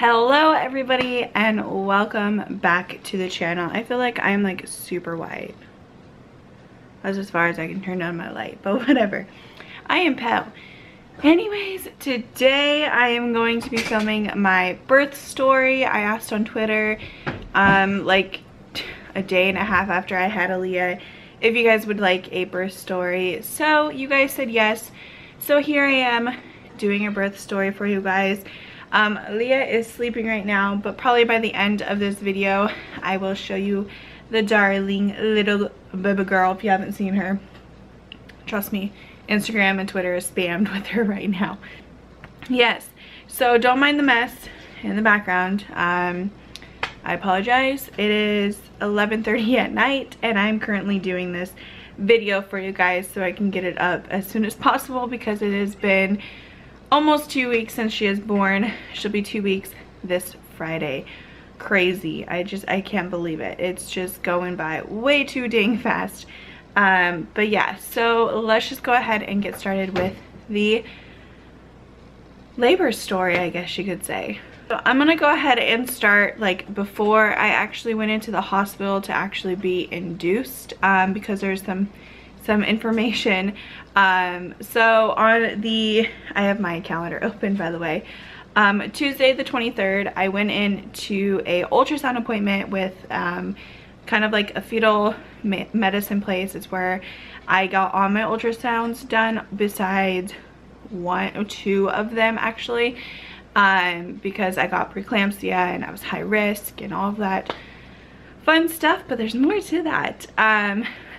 Hello everybody and welcome back to the channel. I feel like I'm like super white. That's as far as I can turn on my light, but whatever. I am pale. Anyways, today I am going to be filming my birth story. I asked on Twitter like a day and a half after I had Aaliyah if you guys would like a birth story. So you guys said yes. So here I am doing a birth story for you guys. Aaliyah is sleeping right now, but probably by the end of this video I will show you the darling little baby girl if you haven't seen her. Trust me, Instagram and Twitter is spammed with her right now. Yes, so don't mind the mess in the background. I apologize. It is 11:30 at night and I'm currently doing this video for you guys so I can get it up as soon as possible because it has been almost 2 weeks since she is born. She'll be 2 weeks this Friday. Crazy. I can't believe it. It's just going by way too dang fast. But yeah, so let's just go ahead and get started with the labor story, I guess you could say. So I'm gonna go ahead and start like before I actually went into the hospital to actually be induced, because there's some information. So on the, I have my calendar open by the way, Tuesday the 23rd I went in to a ultrasound appointment with kind of like a fetal medicine place. It's where I got all my ultrasounds done besides one or two of them actually, because I got preeclampsia and I was high risk and all of that fun stuff, but there's more to that.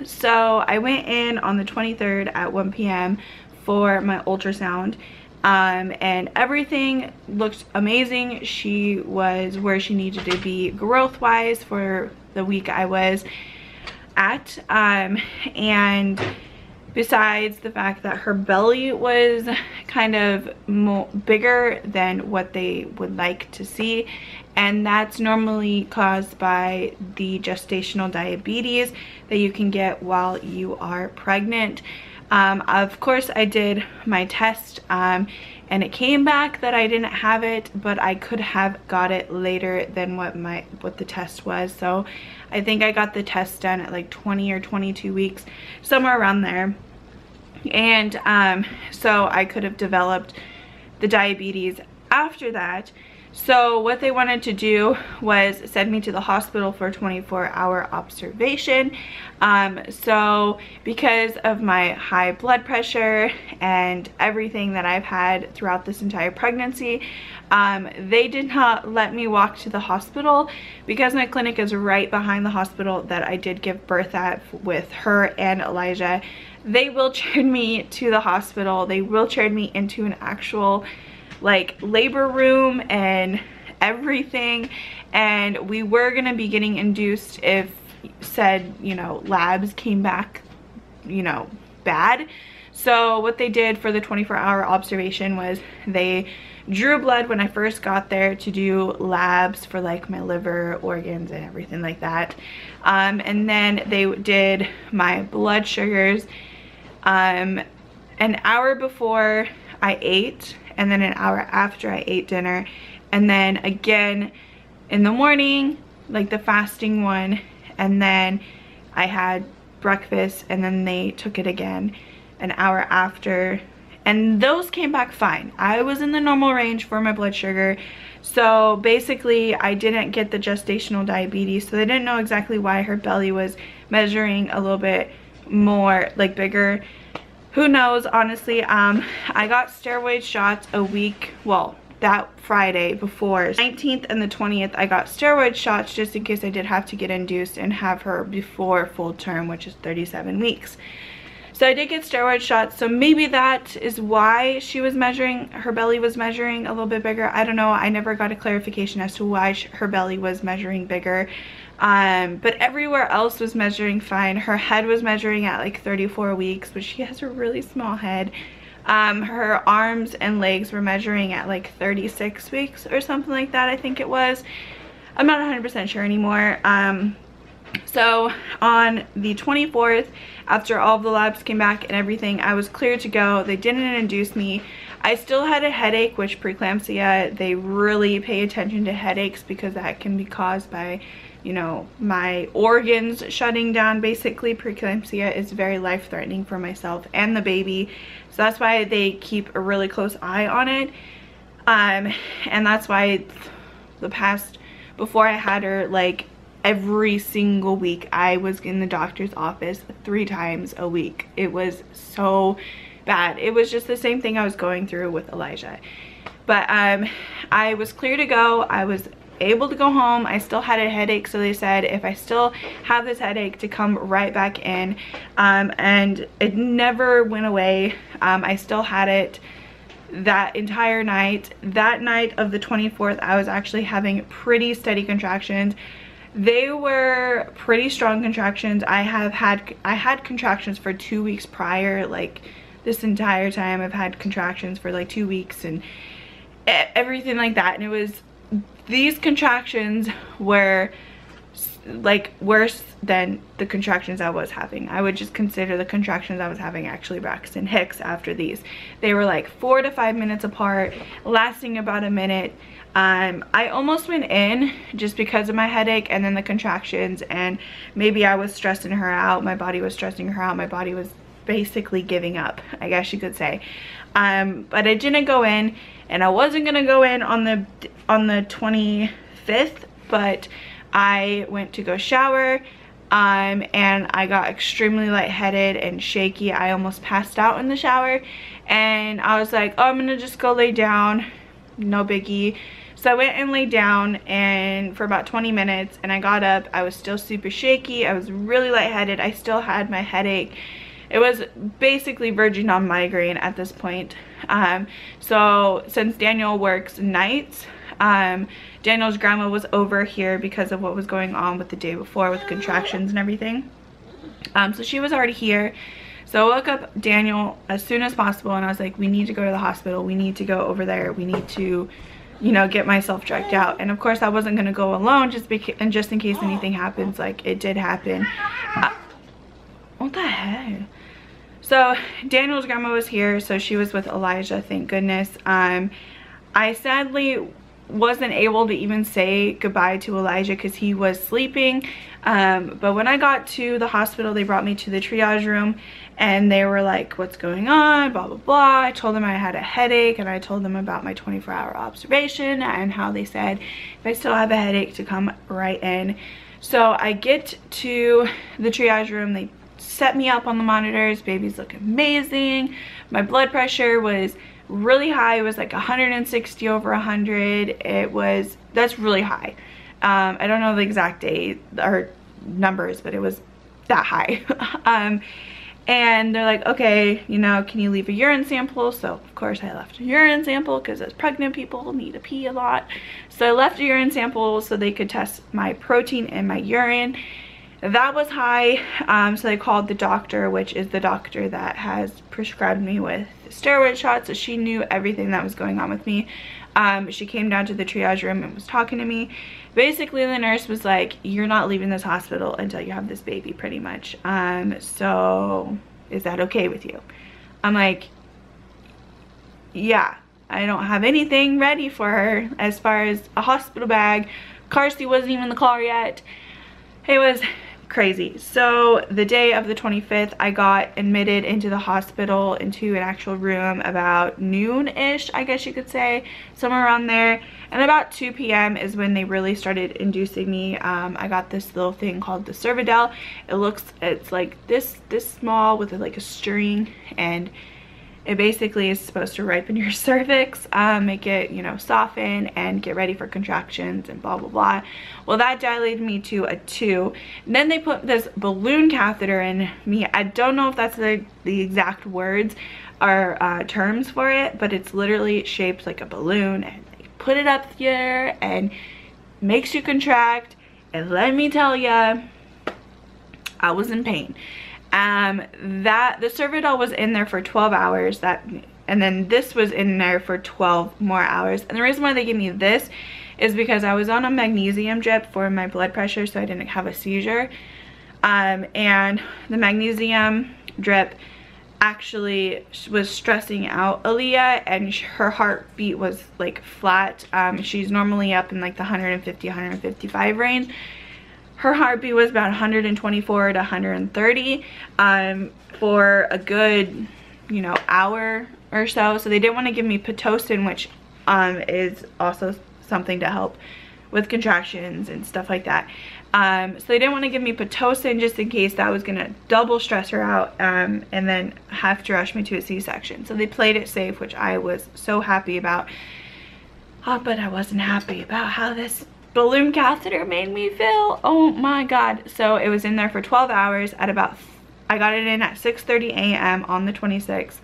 So I went in on the 23rd at 1 p.m. for my ultrasound, and everything looked amazing. She was where she needed to be growth wise for the week I was at, and besides the fact that her belly was kind of bigger than what they would like to see, and that's normally caused by the gestational diabetes that you can get while you are pregnant. Of course I did my test and it came back that I didn't have it, but I could have got it later than what the test was. So I think I got the test done at like 20 or 22 weeks, somewhere around there. And so I could have developed the diabetes after that. So what they wanted to do was send me to the hospital for a 24-hour observation. So because of my high blood pressure and everything that I've had throughout this entire pregnancy, they did not let me walk to the hospital because my clinic is right behind the hospital that I did give birth at with her and Elijah. They wheelchaired me to the hospital. They wheelchaired me into an actual like labor room and everything, and we were gonna be getting induced if said, you know, labs came back, you know, bad. So what they did for the 24-hour observation was they drew blood when I first got there to do labs for like my liver, organs, and everything like that, and then they did my blood sugars an hour before I ate, and then an hour after I ate dinner, and then again in the morning, like the fasting one, and then I had breakfast, and then they took it again an hour after, and those came back fine. I was in the normal range for my blood sugar. So basically I didn't get the gestational diabetes, so they didn't know exactly why her belly was measuring a little bit more, like bigger. Who knows, honestly. I got steroid shots a week, well, that Friday before 19th and the 20th. I got steroid shots just in case I did have to get induced and have her before full term, which is 37 weeks. So I did get steroid shots, so maybe that is why she was measuring, her belly was measuring a little bit bigger. I don't know. I never got a clarification as to why her belly was measuring bigger. But everywhere else was measuring fine. Her head was measuring at like 34 weeks, but she has a really small head. Her arms and legs were measuring at like 36 weeks or something like that, I think it was. I'm not 100% sure anymore. So on the 24th, after all of the labs came back and everything, I was cleared to go. They didn't induce me. I still had a headache, which preeclampsia, they really pay attention to headaches because that can be caused by, you know, my organs shutting down. Basically, preeclampsia is very life-threatening for myself and the baby. So that's why they keep a really close eye on it. And that's why before I had her, like every single week, I was in the doctor's office 3 times a week. It was so bad. It was just the same thing I was going through with Elijah. But I was clear to go. I was able to go home. I still had a headache, so they said if I still have this headache to come right back in, and it never went away. I still had it that entire night. That night of the 24th, I was actually having pretty steady contractions. They were pretty strong contractions. I had contractions for 2 weeks prior. Like this entire time I've had contractions for like 2 weeks and everything like that. And it was, these contractions were like worse than the contractions I was having. I would just consider the contractions I was having actually Braxton Hicks after these. They were like 4 to 5 minutes apart, lasting about a minute. I almost went in just because of my headache and then the contractions, and maybe I was stressing her out. My body was stressing her out. My body was basically giving up, I guess you could say. But I didn't go in, and I wasn't gonna go in on the 25th, but I went to go shower, and I got extremely lightheaded and shaky. I almost passed out in the shower, and I was like, oh, I'm gonna just go lay down, no biggie. So I went and laid down, and for about 20 minutes, and I got up. I was still super shaky. I was really lightheaded. I still had my headache. It was basically verging on migraine at this point. So since Daniel works nights, Daniel's grandma was over here because of what was going on with the day before with contractions and everything. So she was already here. So I woke up Daniel as soon as possible, and I was like, we need to go to the hospital. We need to go over there. We need to, you know, get myself checked out. And of course I wasn't going to go alone just in case anything happens, like it did happen. What the heck? So Daniel's grandma was here, so she was with Elijah, thank goodness. I sadly wasn't able to even say goodbye to Elijah because he was sleeping. But when I got to the hospital, they brought me to the triage room, and they were like, what's going on, blah blah blah. I told them I had a headache, and I told them about my 24-hour observation and how they said if I still have a headache to come right in. So I get to the triage room. They set me up on the monitors. Babies look amazing. My blood pressure was really high. It was like 160 over 100. That's really high. I don't know the exact date or numbers, but it was that high. And they're like, okay, you know, can you leave a urine sample? So of course I left a urine sample because as pregnant people need to pee a lot. So I left a urine sample so they could test my protein in my urine. That was high. So they called the doctor, which is the doctor that has prescribed me with steroid shots. So she knew everything that was going on with me. She came down to the triage room and was talking to me. Basically the nurse was like, you're not leaving this hospital until you have this baby, pretty much. So is that okay with you? I'm like, yeah, I don't have anything ready for her as far as a hospital bag. Car seat wasn't even in the car yet. It was crazy. So the day of the 25th, I got admitted into the hospital, into an actual room about noon-ish, I guess you could say, somewhere around there. And about 2 p.m. is when they really started inducing me. I got this little thing called the Cervidell. It's like this small with like a string, and it basically is supposed to ripen your cervix, make it, you know, soften and get ready for contractions and blah, blah, blah. Well, that dilated me to a 2. And then they put this balloon catheter in me. I don't know if that's the exact words or terms for it, but it's literally shaped like a balloon, and they put it up here and makes you contract. And let me tell ya, I was in pain. The Cervidell was in there for 12 hours, and then this was in there for 12 more hours. And the reason why they gave me this is because I was on a magnesium drip for my blood pressure, so I didn't have a seizure. And the magnesium drip actually was stressing out Aaliyah, and her heartbeat was like flat. She's normally up in like the 150, 155 range. Her heartbeat was about 124 to 130 for a good, you know, hour or so. So they didn't want to give me Pitocin, which is also something to help with contractions and stuff like that. So they didn't want to give me Pitocin just in case that was gonna double stress her out, and then have to rush me to a C-section. So they played it safe, which I was so happy about. But I wasn't happy about how this balloon catheter made me feel. Oh my god. So it was in there for 12 hours at about, I got it in at 6:30 a.m. on the 26th.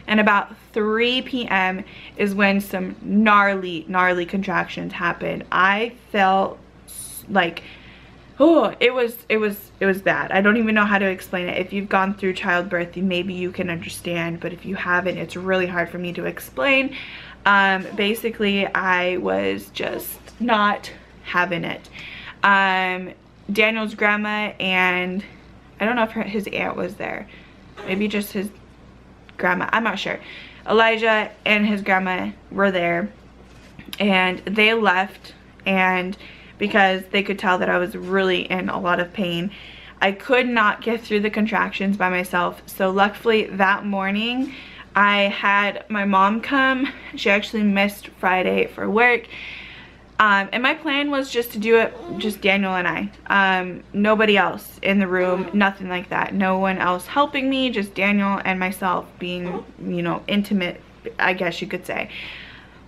And about 3 p.m. is when some gnarly contractions happened. I felt like, oh, it was bad. I don't even know how to explain it. If you've gone through childbirth, maybe you can understand, but if you haven't, it's really hard for me to explain. Basically, I was just not having it. Daniel's grandma, and I don't know if his aunt was there, maybe just his grandma, I'm not sure. Elijah and his grandma were there, and they left, and because they could tell that I was really in a lot of pain, I could not get through the contractions by myself. So luckily that morning I had my mom come. She actually missed Friday for work, and my plan was just to do it just Daniel and I, nobody else in the room, nothing like that, no one else helping me, just Daniel and myself being, you know, intimate, I guess you could say.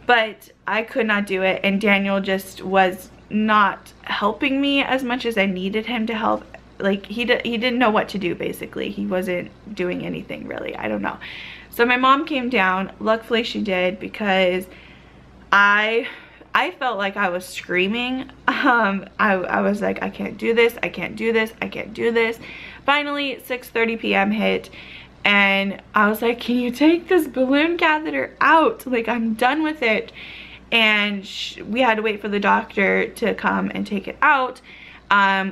But I could not do it, and Daniel just was not helping me as much as I needed him to help. Like he didn't know what to do. Basically, he wasn't doing anything really, I don't know. So my mom came down. Luckily she did, because I felt like I was screaming. I was like, I can't do this, I can't do this, I can't do this. Finally 6:30 p.m. hit, and I was like, can you take this balloon catheter out? Like, I'm done with it. And we had to wait for the doctor to come and take it out,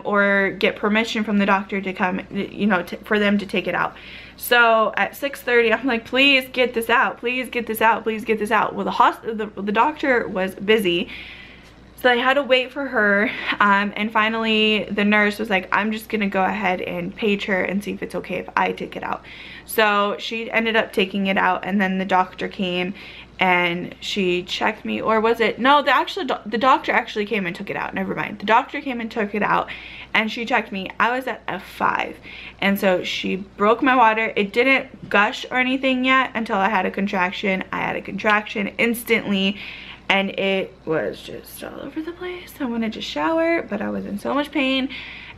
or get permission from the doctor to come, you know, for them to take it out. So at 6:30, I'm like, please get this out, please get this out, please get this out. Well, the doctor was busy, so I had to wait for her, and finally the nurse was like, I'm just gonna go ahead and page her and see if it's okay if I take it out. So she ended up taking it out, and then the doctor came and she checked me, or was it, no, the doctor actually came and took it out. Never mind, the doctor came and took it out, and she checked me. I was at a 5, and so she broke my water. It didn't gush or anything yet until I had a contraction. I had a contraction instantly, and it was just all over the place. I wanted to shower, but I was in so much pain.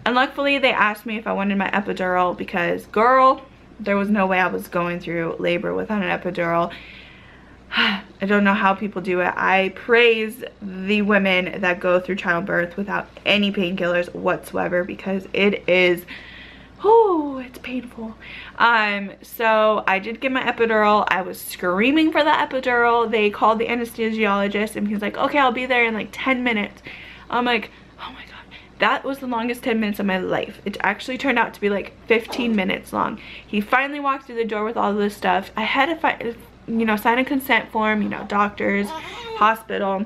And luckily they asked me if I wanted my epidural, because girl, there was no way I was going through labor without an epidural. I don't know how people do it. I praise the women that go through childbirth without any painkillers whatsoever, because it is, oh, it's painful. So I did get my epidural. I was screaming for the epidural. They called the anesthesiologist, and he's like, okay, I'll be there in like 10 minutes. I'm like, oh my god, that was the longest 10 minutes of my life. It actually turned out to be like 15 minutes long. He finally walked through the door with all this stuff. I had to find, you know, sign a consent form, you know, doctors, hospital,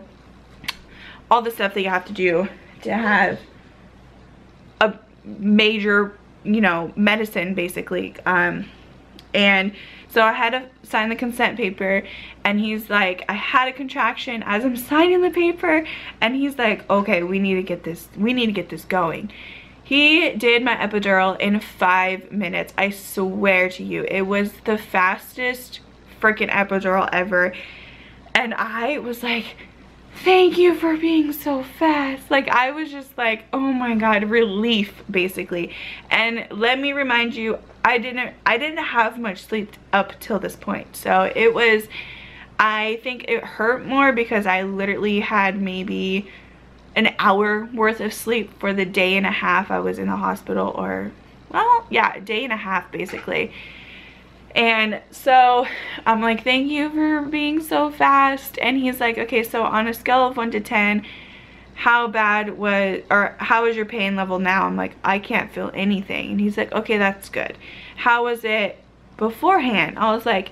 all the stuff that you have to do to have a major, you know, medicine basically. And so I had to sign the consent paper, and he's like, I had a contraction as I'm signing the paper, and he's like, okay, we need to get this going. He did my epidural in 5 minutes. I swear to you, it was the fastest freaking epidural ever. And I was like, thank you for being so fast. Like, I was just like, oh my god, relief basically. And let me remind you, I didn't have much sleep up till this point. So it was, I think it hurt more because I literally had maybe an hour worth of sleep for the day and a half I was in the hospital, or, well, yeah, a day and a half basically. And so I'm like, thank you for being so fast. And he's like, okay, so on a scale of 1 to 10, how bad was, or how is your pain level now? I'm like, I can't feel anything. And he's like, okay, that's good. How was it beforehand. I was like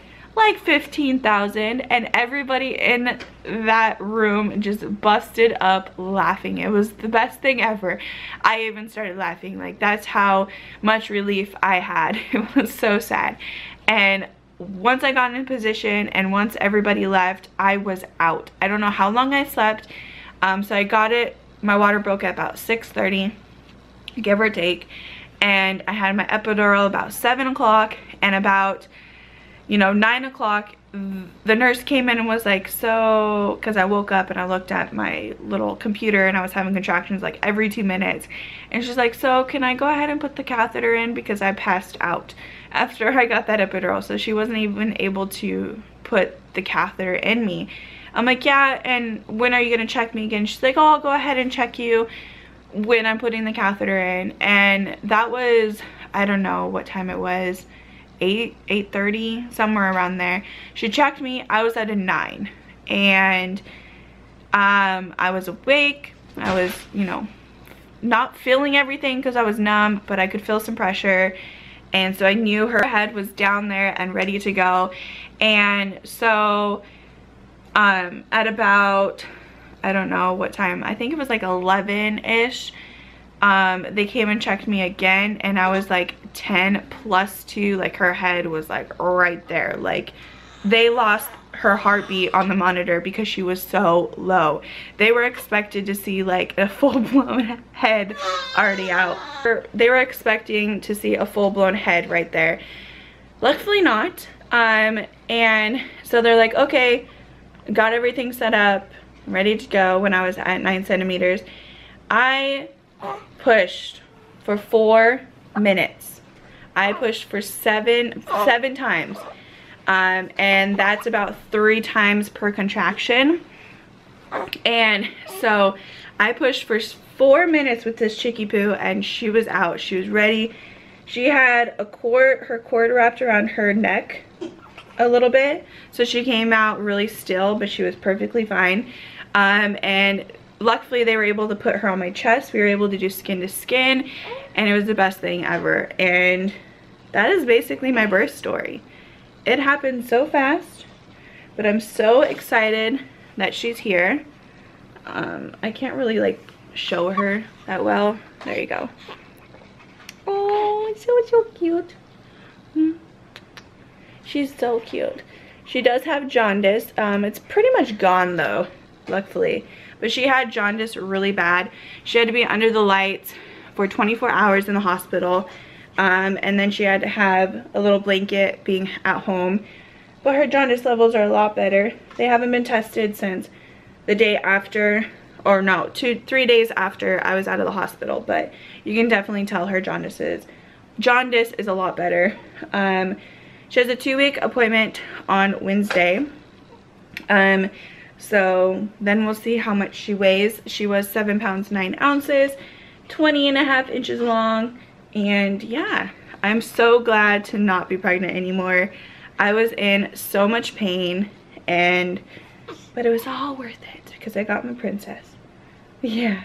15,000, and everybody in that room just busted up laughing. It was the best thing ever. I even started laughing. Like, that's how much relief I had. It was so sad. And once I got in position and once everybody left, I was out. I don't know how long I slept. So I got it, my water broke at about 6:30, give or take, and I had my epidural about 7 o'clock, and about 9 o'clock, the nurse came in and was like, so, because I woke up and I looked at my little computer and I was having contractions like every 2 minutes. And she's like, so can I go ahead and put the catheter in, because I passed out after I got that epidural. So she wasn't even able to put the catheter in me. I'm like, yeah, and when are you going to check me again? She's like, oh, I'll go ahead and check you when I'm putting the catheter in. And that was, I don't know what time it was, 8:30, somewhere around there. She checked me. I was at a 9, and I was awake. I was not feeling everything because I was numb, but I could feel some pressure, and so I knew her head was down there and ready to go. And so at about, I don't know what time, I think it was like 11-ish, they came and checked me again, and I was like 10+2, like her head was like right there. Like, they lost her heartbeat on the monitor because she was so low. They were expected to see like a full-blown head already out. They were expecting to see a full-blown head right there. Luckily not. And so they're like, okay, got everything set up, ready to go. When I was at 9 centimeters, I pushed for 4 minutes. I pushed for seven times. And that's about 3 times per contraction. And so I pushed for 4 minutes with this chickie poo, and she was out. She was ready. She had her cord wrapped around her neck a little bit, so she came out really still, but she was perfectly fine. And luckily they were able to put her on my chest. We were able to do skin to skin, and it was the best thing ever. And that is basically my birth story. It happened so fast, but I'm so excited that she's here. I can't really like show her that well. There you go. Oh, so cute. She's so cute. She does have jaundice. It's pretty much gone though, luckily. But she had jaundice really bad. She had to be under the lights for 24 hours in the hospital. And then she had to have a little blanket being at home. But her jaundice levels are a lot better. They haven't been tested since the day after, or no, 3 days after I was out of the hospital. But you can definitely tell her jaundice is a lot better. She has a 2-week appointment on Wednesday. So then we'll see how much she weighs. She was 7 pounds 9 ounces, 20.5 inches long. And yeah, I'm so glad to not be pregnant anymore. I was in so much pain, but it was all worth it because I got my princess. Yeah.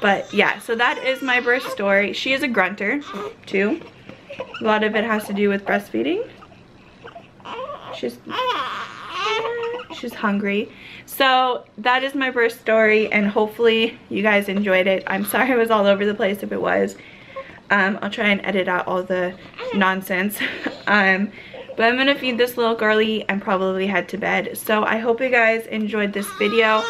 But yeah, so that is my birth story. She is a grunter too. A lot of it has to do with breastfeeding. She's hungry. So that is my birth story, and hopefully you guys enjoyed it. I'm sorry it was all over the place if it was. I'll try and edit out all the nonsense. But I'm gonna feed this little girlie and probably head to bed. So I hope you guys enjoyed this video,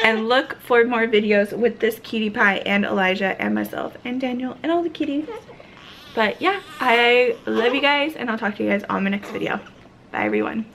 and look for more videos with this cutie pie and Elijah and myself and Daniel and all the kitties. But yeah, I love you guys, and I'll talk to you guys on my next video. Bye everyone.